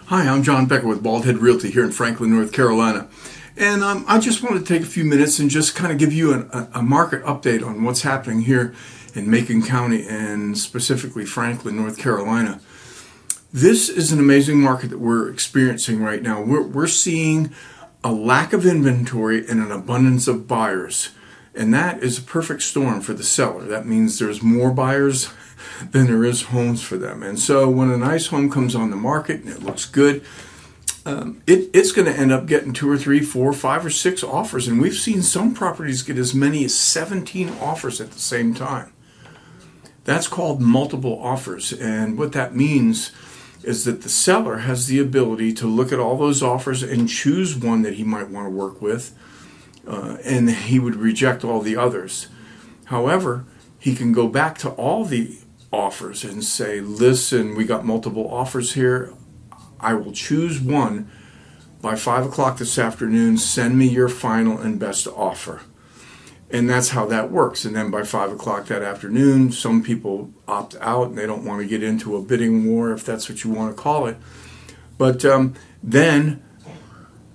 Hi, I'm John Becker with Bald Head Realty here in Franklin, North Carolina. And I just wanted to take a few minutes and just kind of give you a market update on what's happening here in Macon County and specifically Franklin, North Carolina. This is an amazing market that we're experiencing right now. We're seeing a lack of inventory and an abundance of buyers. And that is a perfect storm for the seller. That means there's more buyers than there is homes for them. And so when a nice home comes on the market and it looks good, it's going to end up getting 2 or 3, 4, 5 or 6 offers. And we've seen some properties get as many as 17 offers at the same time. That's called multiple offers. And what that means is that the seller has the ability to look at all those offers and choose one that he might want to work with, and he would reject all the others. However, he can go back to all the offers and say, listen, we got multiple offers here. I will choose one by 5 o'clock this afternoon. Send me your final and best offer. And that's how that works. And then by 5 o'clock that afternoon, some people opt out and they don't want to get into a bidding war, if that's what you want to call it. But then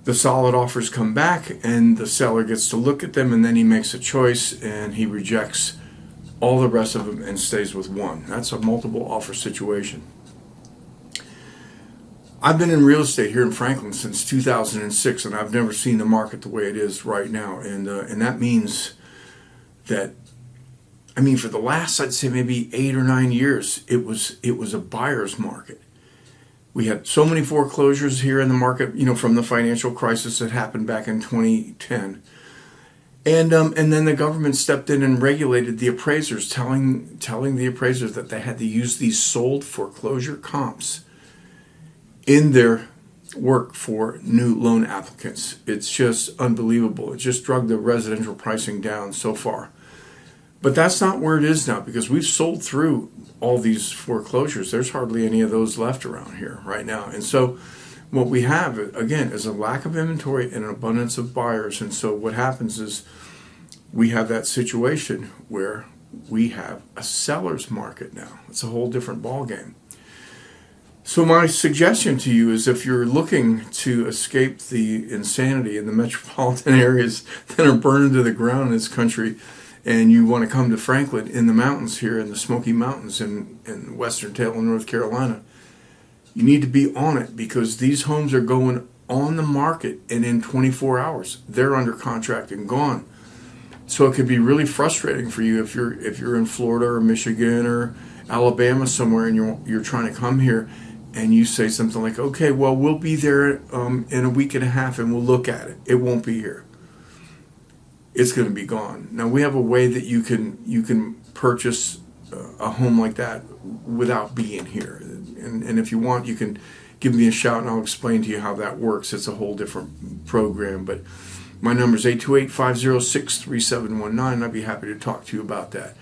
the solid offers come back and the seller gets to look at them, and then he makes a choice and he rejects all the rest of them and stays with one. That's a multiple offer situation. I've been in real estate here in Franklin since 2006, and I've never seen the market the way it is right now. And that means that, for the last, I'd say maybe 8 or 9 years, it was a buyer's market. We had so many foreclosures here in the market, from the financial crisis that happened back in 2010. And then the government stepped in and regulated the appraisers, telling the appraisers that they had to use these sold foreclosure comps in their work for new loan applicants. It's just unbelievable. It just drug the residential pricing down so far. But that's not where it is now, because we've sold through all these foreclosures. There's hardly any of those left around here right now. And so what we have, again, is a lack of inventory and an abundance of buyers. And so what happens is we have that situation where we have a seller's market now. It's a whole different ballgame. So my suggestion to you is, if you're looking to escape the insanity in the metropolitan areas that are burning to the ground in this country, and you want to come to Franklin in the mountains here, in the Smoky Mountains in western tail of North Carolina, you need to be on it, because these homes are going on the market, and in 24 hours they're under contract and gone. So it could be really frustrating for you if you're in Florida or Michigan or Alabama somewhere, and you're trying to come here, and you say something like, okay, well, we'll be there in a week and a half and we'll look at it. It won't be here. It's going to be gone. Now, we have a way that you can purchase a home like that without being here. And if you want, you can give me a shout and I'll explain to you how that works. It's a whole different program. But my number is 828-506-3719. I'd be happy to talk to you about that.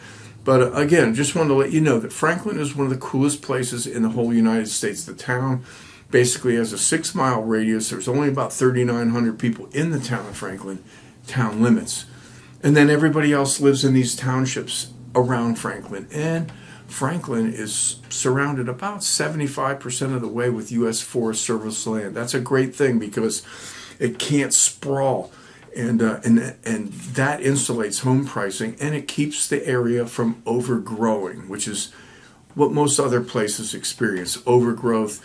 But again, just wanted to let you know that Franklin is one of the coolest places in the whole United States. The town basically has a 6-mile radius. There's only about 3,900 people in the town of Franklin, town limits. And then everybody else lives in these townships around Franklin. And Franklin is surrounded about 75% of the way with U.S. Forest Service land. That's a great thing, because it can't sprawl. And that insulates home pricing, and it keeps the area from overgrowing, which is what most other places experience. Overgrowth,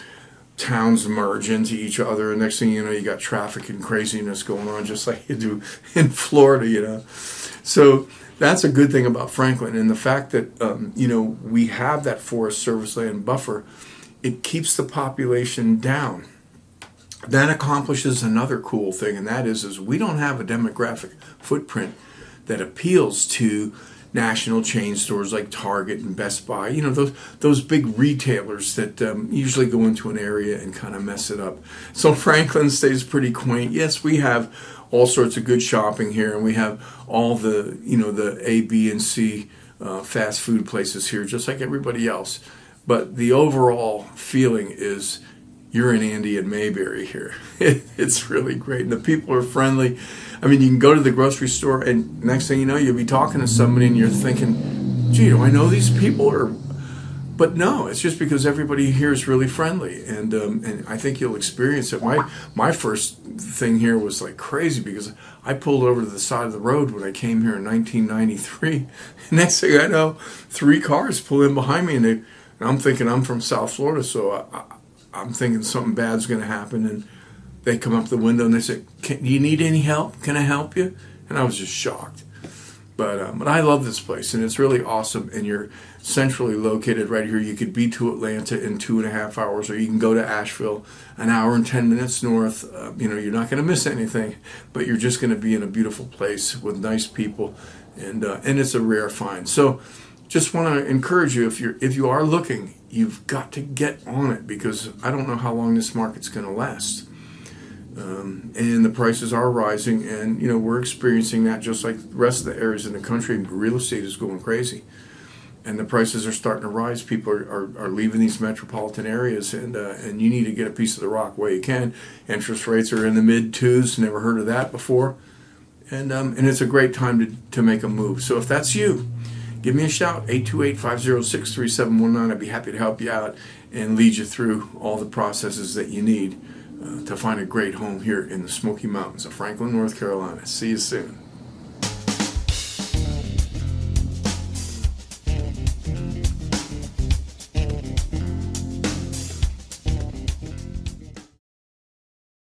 towns merge into each other, and next thing you know, you got traffic and craziness going on, just like you do in Florida, So that's a good thing about Franklin, and the fact that we have that Forest Service land buffer, it keeps the population down. That accomplishes another cool thing, and that is we don't have a demographic footprint that appeals to national chain stores like Target and Best Buy, those big retailers that usually go into an area and kind of mess it up. So Franklin stays pretty quaint. Yes, we have all sorts of good shopping here, and we have all the the A, B, and C fast food places here, just like everybody else. But the overall feeling is you're in Andy and Mayberry here. It's really great. And the people are friendly. You can go to the grocery store, and next thing you know, you'll be talking to somebody and you're thinking, gee, do I know these people? Or But no, it's just because everybody here is really friendly, and I think you'll experience it. My first thing here was like crazy because I pulled over to the side of the road when I came here in 1993. Next thing I know, 3 cars pull in behind me, and I'm thinking I'm from South Florida, so I'm thinking something bad's going to happen, and they come up the window and they say, do you need any help? Can I help you? And I was just shocked. But I love this place, and it's really awesome, and you're centrally located right here. You could be to Atlanta in 2.5 hours, or you can go to Asheville an hour and 10 minutes north. You're not going to miss anything, but you're just going to be in a beautiful place with nice people, and it's a rare find. So just want to encourage you, if you are looking, you've got to get on it, because I don't know how long this market's going to last. And the prices are rising, and we're experiencing that just like the rest of the areas in the country. Real estate is going crazy, and the prices are starting to rise. People are leaving these metropolitan areas, and you need to get a piece of the rock while you can. Interest rates are in the mid-2s. Never heard of that before, and it's a great time to make a move. So if that's you, give me a shout, 828-506-3719. I'd be happy to help you out and lead you through all the processes that you need to find a great home here in the Smoky Mountains of Franklin, North Carolina. See you soon.